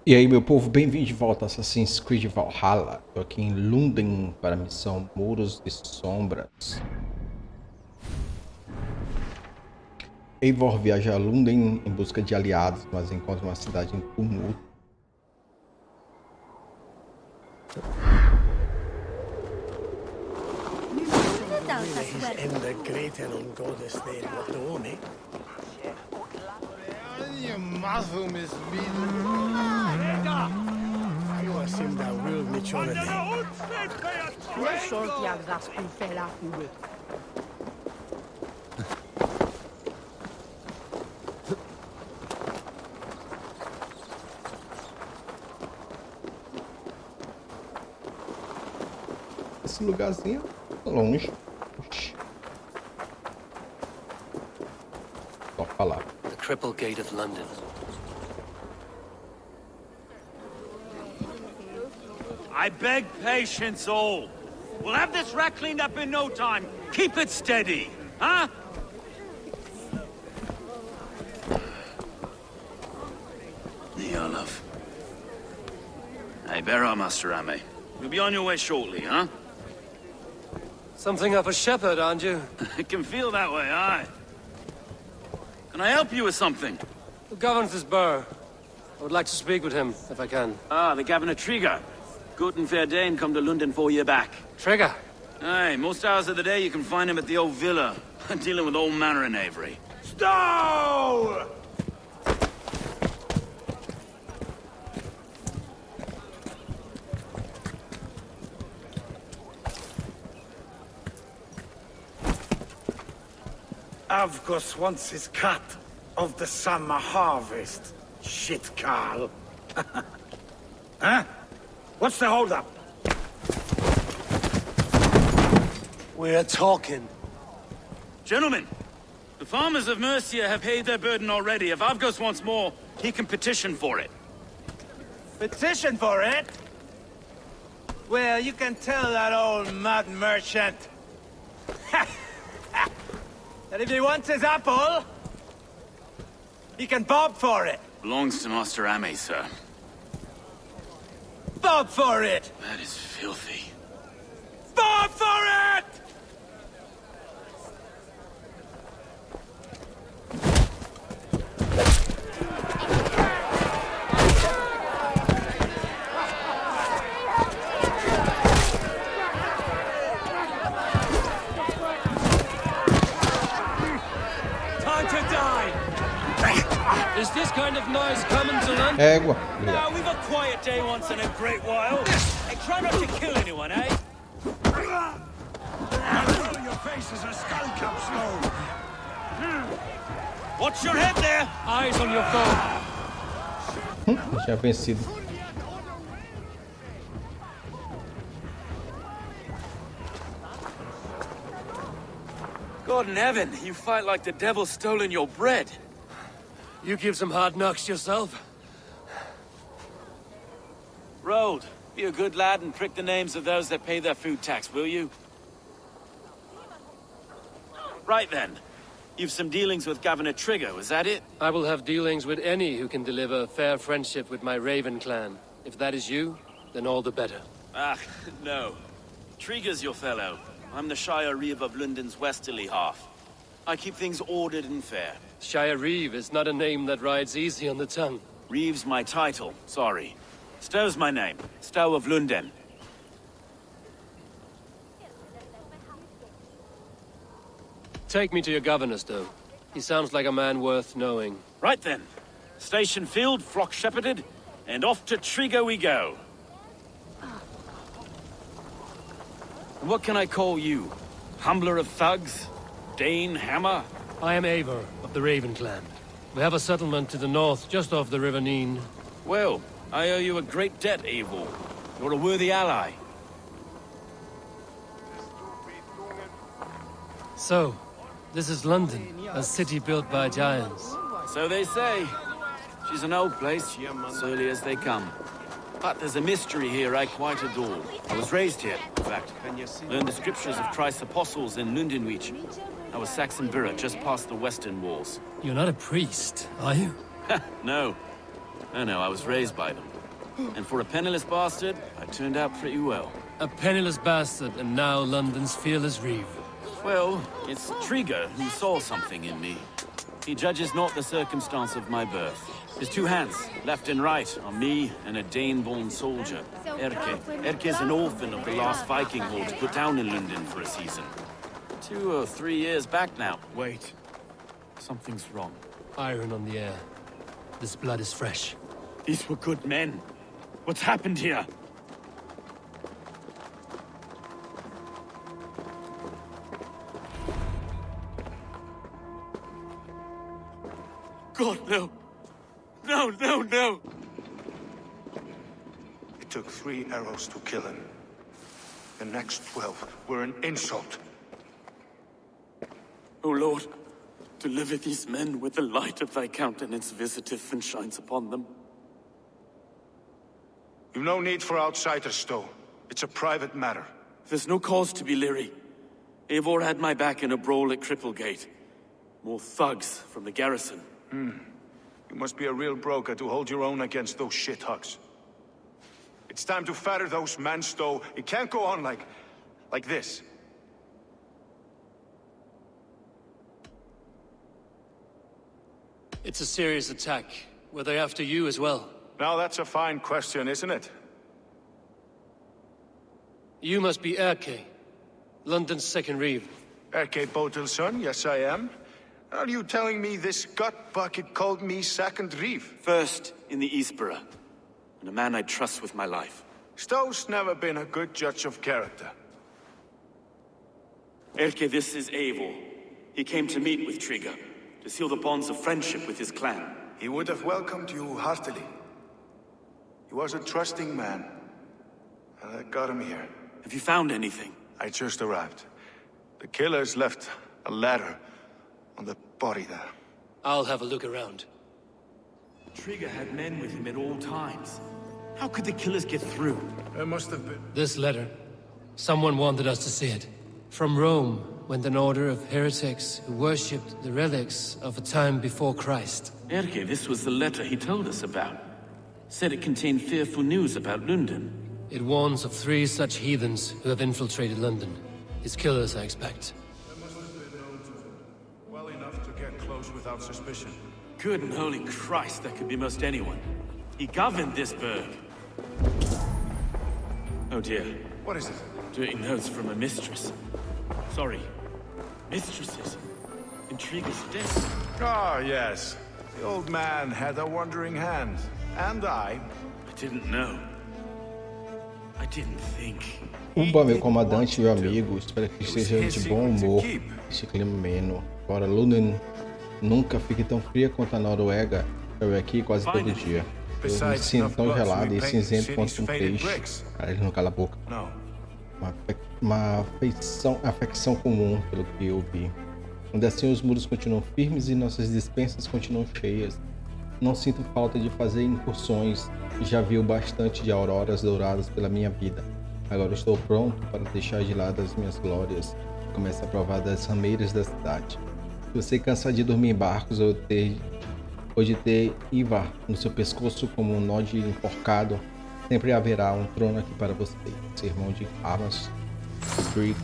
E aí, meu povo, bem-vindo de volta a Assassin's Creed Valhalla. Estou aqui em London para a missão Muros e Sombras. Eivor viaja a London em busca de aliados, mas encontra uma cidade em tumulto. Esse lugarzinho é longe. Só falar. The Cripple Gate of London. I beg patience, all. We'll have this wreck cleaned up in no time. Keep it steady, huh? Yeah, love. Hey, bear up, Master Ame. You'll be on your way shortly, huh? Something of a shepherd, aren't you? It can feel that way, aye. Can I help you with something? Who governs this burr? I would like to speak with him, if I can. Ah, the Governor Trigger. Good and fair Dane come to London 4 year back. Trigger? Aye, most hours of the day you can find him at the old villa, dealing with all manner in Avery. Stow! Avgos wants his cut of the summer harvest. Shit, Carl. Huh? What's the holdup? We're talking. Gentlemen, the farmers of Mercia have paid their burden already. If Avgos wants more, he can petition for it. Petition for it? Well, you can tell that old mud merchant that if he wants his apple, he can bob for it. Belongs to Master Ame, sir. Bob for it! That is filthy. Bob for it! Time to die! Is this kind of noise coming to London? Égua. Now, we've a quiet day once in a great while. Hey, try not to kill anyone, eh? Your face is a skull cap stone. Watch your head there! Eyes on your foe. Já vencido. God in heaven, you fight like the devil's stolen your bread. You give some hard knocks yourself. Road, be a good lad and prick the names of those that pay their food tax, will you? Right then. You've some dealings with Governor Trigger, was that it? I will have dealings with any who can deliver fair friendship with my Raven clan. If that is you, then all the better. Ah, no. Trigger's your fellow. I'm the Shire Reeve of London's westerly half. I keep things ordered and fair. Shire Reeve is not a name that rides easy on the tongue. Reeve's my title, sorry. Stow's my name. Stow of London. Take me to your governor, Stow. He sounds like a man worth knowing. Right then. Station filled, flock shepherded, and off to Trigger we go. And what can I call you? Humbler of thugs? Dane Hammer? I am Eivor, of the Raven clan. We have a settlement to the north, just off the River Neen. Well, I owe you a great debt, Eivor. You're a worthy ally. So, this is London, a city built by giants. So they say. She's an old place, surly as they come. But there's a mystery here I quite adore. I was raised here, in fact. Learned the scriptures of Christ's apostles in Lundenwich. I was Saxon Borough, just past the western walls. You're not a priest, are you? No. No, I was raised by them. And for a penniless bastard, I turned out pretty well. A penniless bastard, and now London's fearless reeve. Well, it's Trigger who saw something in me. He judges not the circumstance of my birth. His two hands, left and right, are me and a Dane-born soldier, Erke. Erke's an orphan of the last Viking horde put down in London for a season. 2 or 3 years back now. Wait. Something's wrong. Iron on the air. This blood is fresh. These were good men. What's happened here? God, no. No, no, no! It took 3 arrows to kill him. The next 12 were an insult. O Lord, deliver these men with the light of thy countenance visiteth and shines upon them. You've no need for outsiders, Stow. It's a private matter. There's no cause to be leery. Eivor had my back in a brawl at Cripplegate. More thugs from the garrison. You must be a real broker to hold your own against those shithugs. It's time to fetter those men, Stow. It can't go on like this. It's a serious attack. Were they after you as well? Now that's a fine question, isn't it? You must be Erke, London's second reeve. Erke Botel's son, yes I am. Are you telling me this gut bucket called me second reeve? First in the Eastborough, and a man I trust with my life. Stow's never been a good judge of character. Erke, this is Eivor. He came to meet with Trigger, to seal the bonds of friendship with his clan. He would have welcomed you heartily. He was a trusting man. And I got him here. Have you found anything? I just arrived. The killers left a letter on the body there. I'll have a look around. Trigger had men with him at all times. How could the killers get through? There must have been... This letter. Someone wanted us to see it. From Rome went an order of heretics who worshipped the relics of a time before Christ. Erke, this was the letter he told us about. Said it contained fearful news about London. It warns of 3 such heathens who have infiltrated London. His killers, I expect. There must have been known to him. Well enough to get close without suspicion. Good and holy Christ, that could be most anyone. He governed this burg. Oh dear. What is it? Dirty notes from a mistress. Sorry. Mistresses. Intriguers death. Ah, yes. The old man had a wandering hand. And I didn't know. I didn't think. Uba, meu comandante e meu amigo, espero que esteja de bom humor este clima ameno. Embora London nunca fique tão fria quanto a Noruega, eu aqui quase todo dia. Eu me sinto tão gelado e cinzento quanto um peixe. Cara, ele não cala a boca. Uma afecção comum, pelo que eu vi. Ainda assim, os muros continuam firmes e nossas despensas continuam cheias. Não sinto falta de fazer incursões e já vi o bastante de auroras douradas pela minha vida. Agora estou pronto para deixar de lado as minhas glórias e começar a provar das rameiras da cidade. Se você cansar de dormir em barcos ou de ter Eivor no seu pescoço como um nó de enforcado, sempre haverá um trono aqui para você, sermão de armas, Street.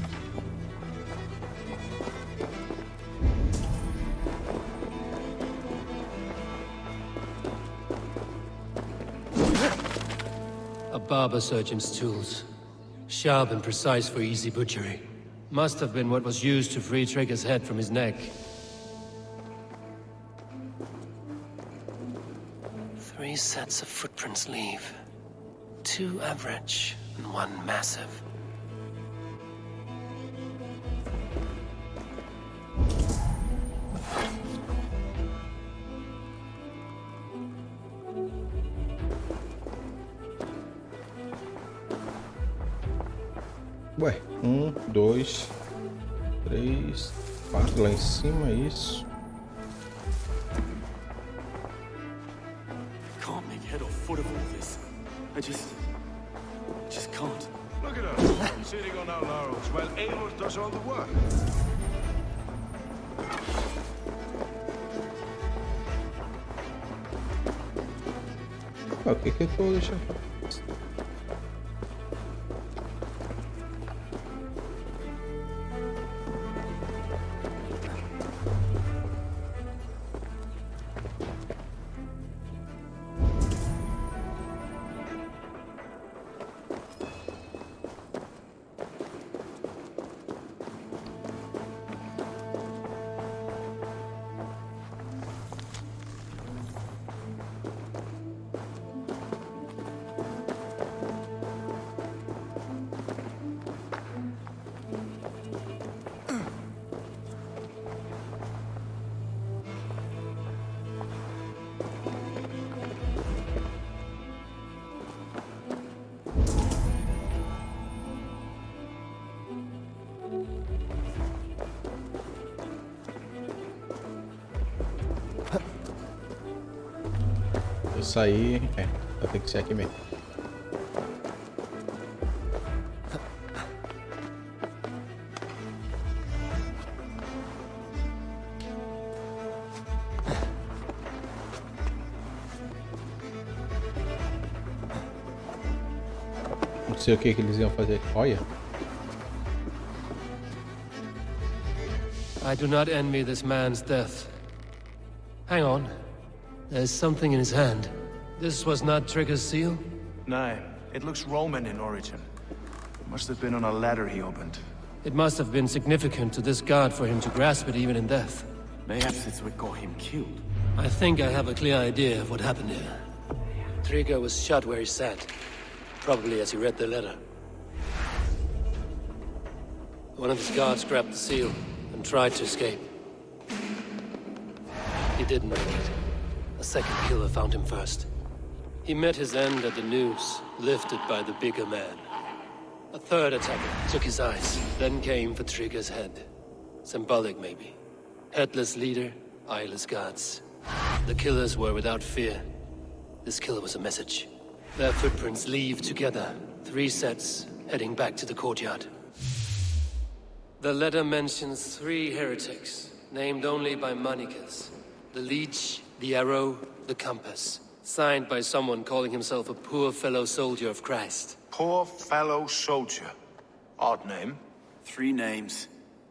A barber surgeon's tools. Sharp and precise for easy butchery. Must have been what was used to free Trigger's head from his neck. 3 sets of footprints leave. 2 average and 1 massive. Ué, 1, 2, 3, 4 lá em cima, isso. Can't make head or foot of all this. I just can't. Look at us, sitting on our laurels while Eivor does all the work. O que que eu tô deixando? Eu saí, vai ter que ser aqui mesmo. Não sei o que eles iam fazer. Olha. I do not envy this man's death. Hang on. There's something in his hand. This was not Trigger's seal? No, it looks Roman in origin. It must have been on a ladder he opened. It must have been significant to this god for him to grasp it even in death. Mayhaps it's what got him killed. I think I have a clear idea of what happened here. Trigger was shot where he sat. Probably as he read the letter. One of his guards grabbed the seal and tried to escape. He didn't make it. A second killer found him first. He met his end at the noose, lifted by the bigger man. A third attacker took his eyes, then came for Trigger's head. Symbolic, maybe. Headless leader, eyeless guards. The killers were without fear. This killer was a message. Their footprints leave together, 3 sets, heading back to the courtyard. The letter mentions 3 heretics, named only by monikers. The leech, the arrow, the compass. Signed by someone calling himself a poor fellow soldier of Christ. Poor fellow soldier. Odd name. 3 names,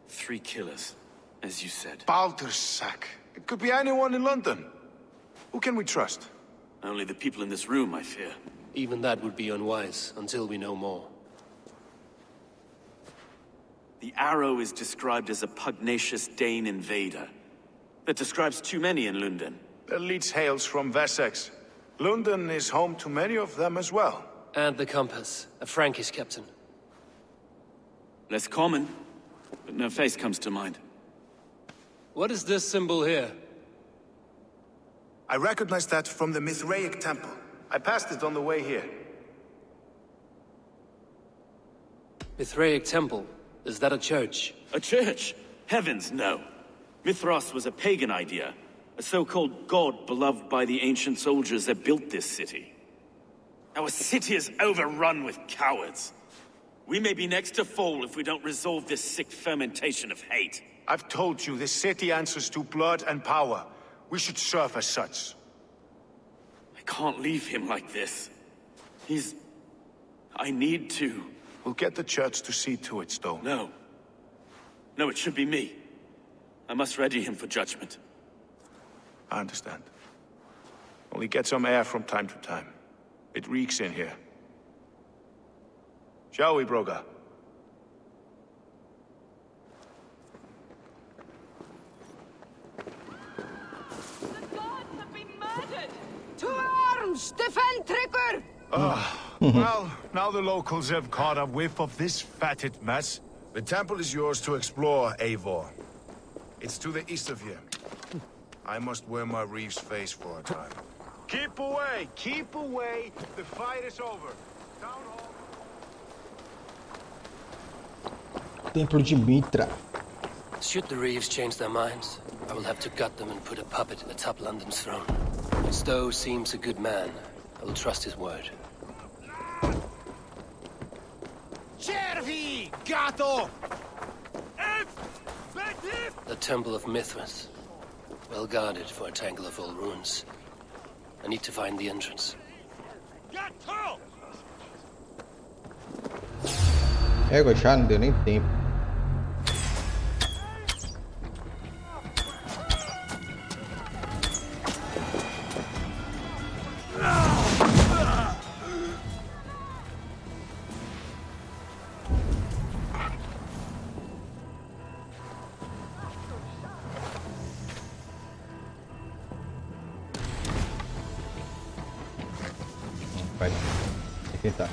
3 killers, as you said. Baldersack. It could be anyone in London. Who can we trust? Only the people in this room, I fear. Even that would be unwise, until we know more. The arrow is described as a pugnacious Dane invader. That describes too many in London. The leech hails from Wessex. London is home to many of them as well. And the compass, a Frankish captain. Less common, but no face comes to mind. What is this symbol here? I recognize that from the Mithraic temple. I passed it on the way here. Mithraic temple? Is that a church? A church? Heavens, no. Mithras was a pagan idea. A so-called god beloved by the ancient soldiers that built this city. Our city is overrun with cowards. We may be next to fall if we don't resolve this sick fermentation of hate. I've told you, this city answers to blood and power. We should serve as such. I can't leave him like this. I need to. We'll get the church to see to it, Stowe. No. No, it should be me. I must ready him for judgment. I understand. Only get some air from time to time. It reeks in here. Shall we, Broga? The gods have been murdered! To arms! Defend Trigger! Well, now the locals have caught a whiff of this fatted mess. The temple is yours to explore, Eivor. It's to the east of here. I must wear my Reeve's face for a time. Keep away! Keep away! The fight is over. Town hall. Templo de Mitra. Should the Reeves change their minds, I will have to gut them and put a puppet atop London's throne. Stowe seems a good man. I will trust his word. Cervi! Gato! The Temple of Mithras. Well guarded for a tangle of old ruins. I need to find the entrance. Égua, já não deu nem tempo. Vai tentar.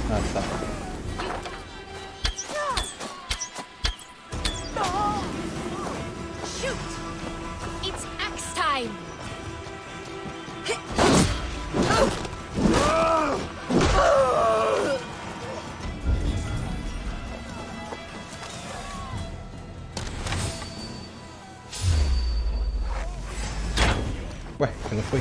Ah, tá. Shoot! It's axe time! Ué, não foi?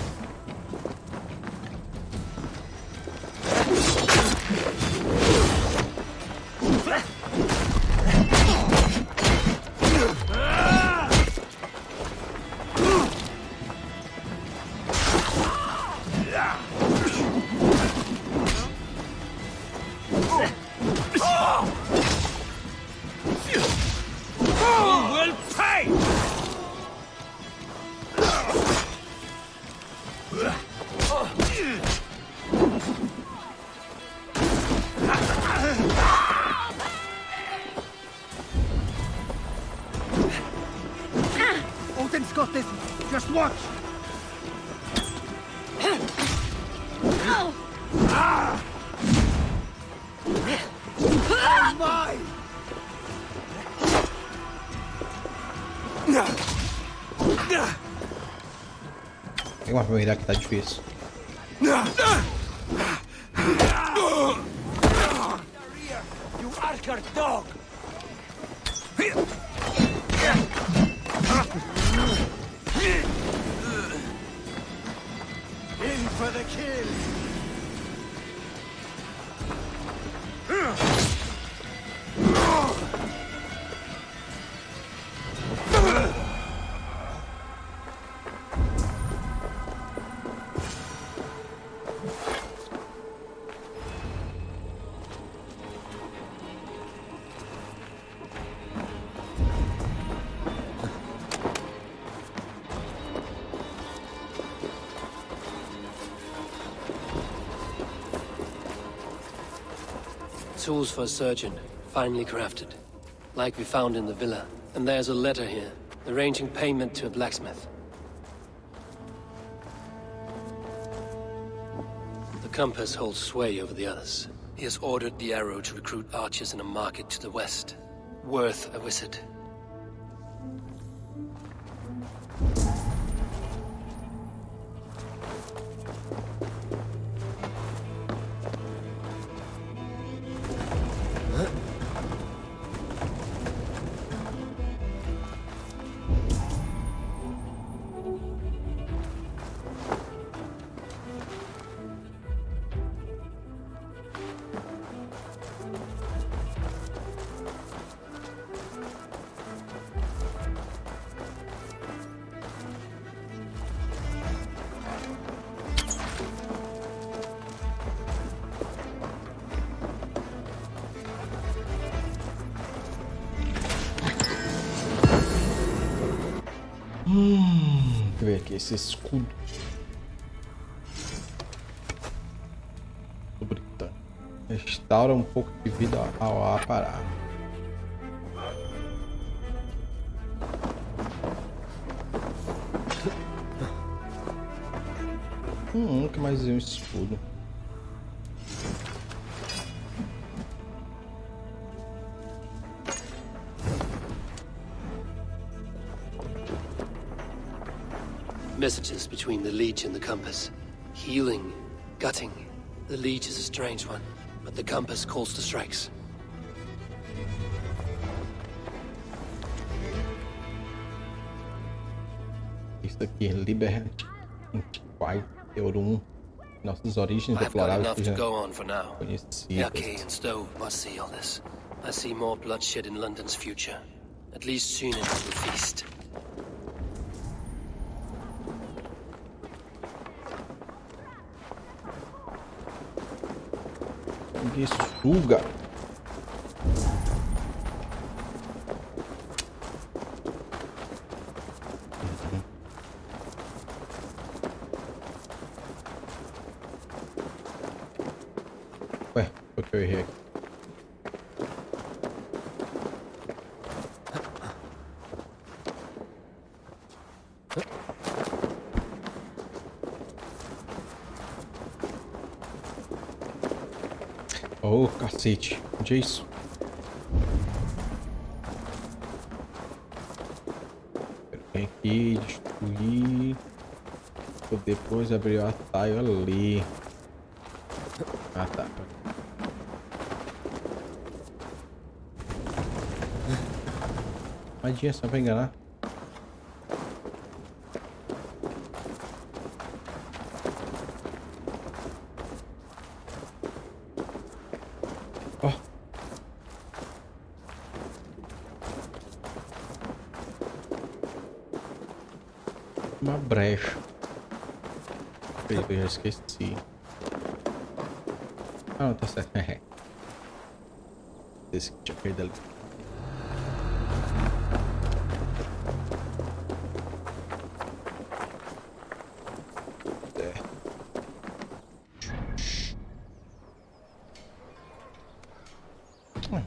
Odin's got this. Just watch. Mine. Tem uma primeira que tá difícil. You Archer dog. In for the kill. Tools for a surgeon, finely crafted. Like we found in the villa. And there's a letter here, arranging payment to a blacksmith. The compass holds sway over the others. He has ordered the arrow to recruit archers in a market to the west. Worth a visit. Deixa eu ver aqui, esse escudo. Britânico. Restaura um pouco de vida ao aparar. Que mais um escudo. Messages between the Leech and the compass. Healing, gutting. The Leech is a strange one, but the compass calls to strikes. Isso aqui é Liberty Theorum. Nossas origens I've got deploráveis enough que to já go on for now. conhecidas. Yaki and Stowe must see all this. I see more bloodshed in London's future. At least soon enough to feast. Me suga. Ué, foi que eu errei aqui. Oh, cacete. Onde é isso? Vem aqui, destruir. Vou depois abrir o atalho ali. Ah, tá. Madinha, só pra enganar. Ó. Uma brecha. Eu já esqueci. Ah, não, tá certo. Esse que tinha caído ali.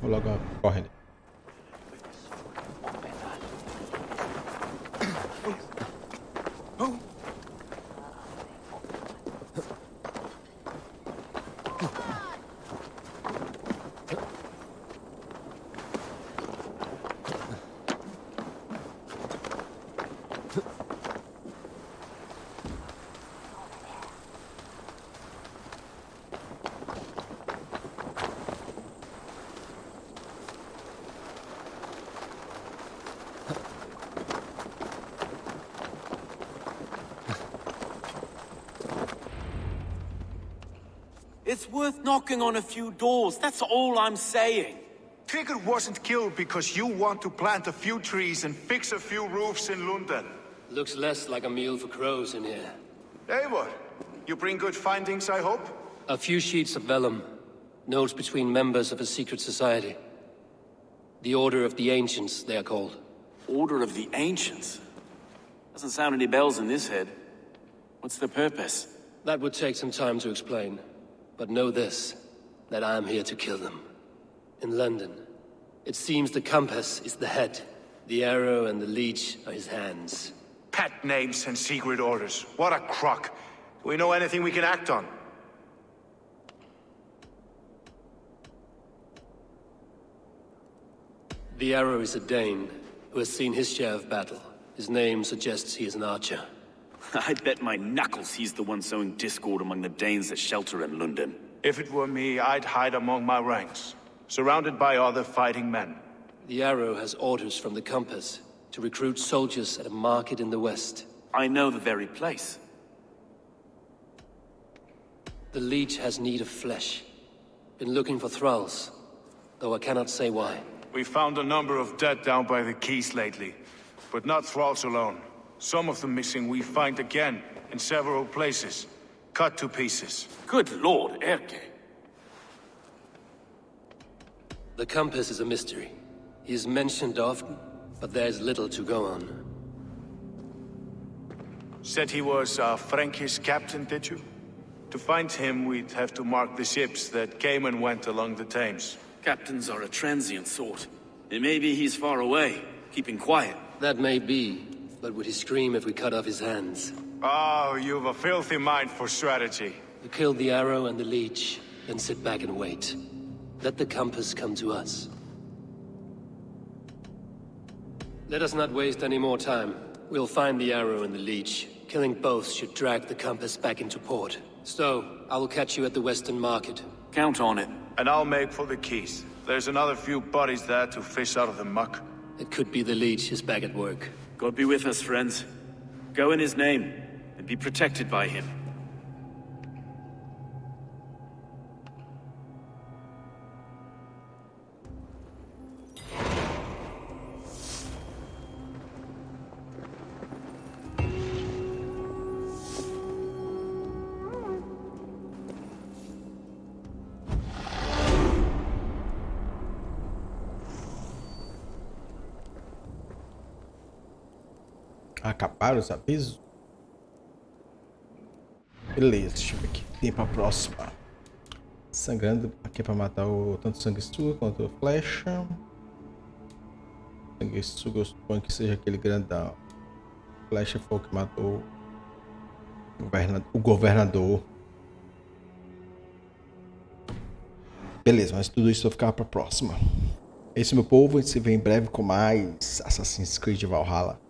Vou logo correndo. It's worth knocking on a few doors, that's all I'm saying. Trigger wasn't killed because you want to plant a few trees and fix a few roofs in London. Looks less like a meal for crows in here. Eivor, you bring good findings, I hope? A few sheets of vellum. Notes between members of a secret society. The Order of the Ancients, they are called. Order of the Ancients? Doesn't sound any bells in this head. What's the purpose? That would take some time to explain. But know this, that I am here to kill them. In London, it seems the compass is the head. The arrow and the leech are his hands. Pet names and secret orders. What a crock. Do we know anything we can act on? The arrow is a Dane, who has seen his share of battle. His name suggests he is an archer. I bet my knuckles he's the one sowing discord among the Danes that shelter in London. If it were me, I'd hide among my ranks, surrounded by other fighting men. The arrow has orders from the compass to recruit soldiers at a market in the west. I know the very place. The leech has need of flesh. Been looking for thralls, though I cannot say why. We found a number of dead down by the quays lately, but not thralls alone. Some of the missing we find again, in several places, cut to pieces. Good lord, Erke. The compass is a mystery. He is mentioned often, but there's little to go on. Said he was a Frankish captain, did you? To find him, we'd have to mark the ships that came and went along the Thames. Captains are a transient sort. It may be he's far away, keeping quiet. That may be, but would he scream if we cut off his hands? Oh, you've a filthy mind for strategy. We kill the arrow and the leech, then sit back and wait. Let the compass come to us. Let us not waste any more time. We'll find the arrow and the leech. Killing both should drag the compass back into port. Stow, I will catch you at the Western Market. Count on it. And I'll make for the quays. There's another few bodies there to fish out of the muck. It could be the leech is back at work. God be with us, friends. Go in his name, and be protected by him. Acabaram os avisos? Beleza, deixa eu ver aqui. Tem pra próxima. Sangrando aqui pra matar o tanto sanguessuga quanto a flecha. Sanguessuga eu suponho que seja aquele grandão. Flecha foi o que matou o governador. Beleza, mas tudo isso vai ficar pra próxima. É isso, meu povo. A gente se vê em breve com mais Assassin's Creed Valhalla.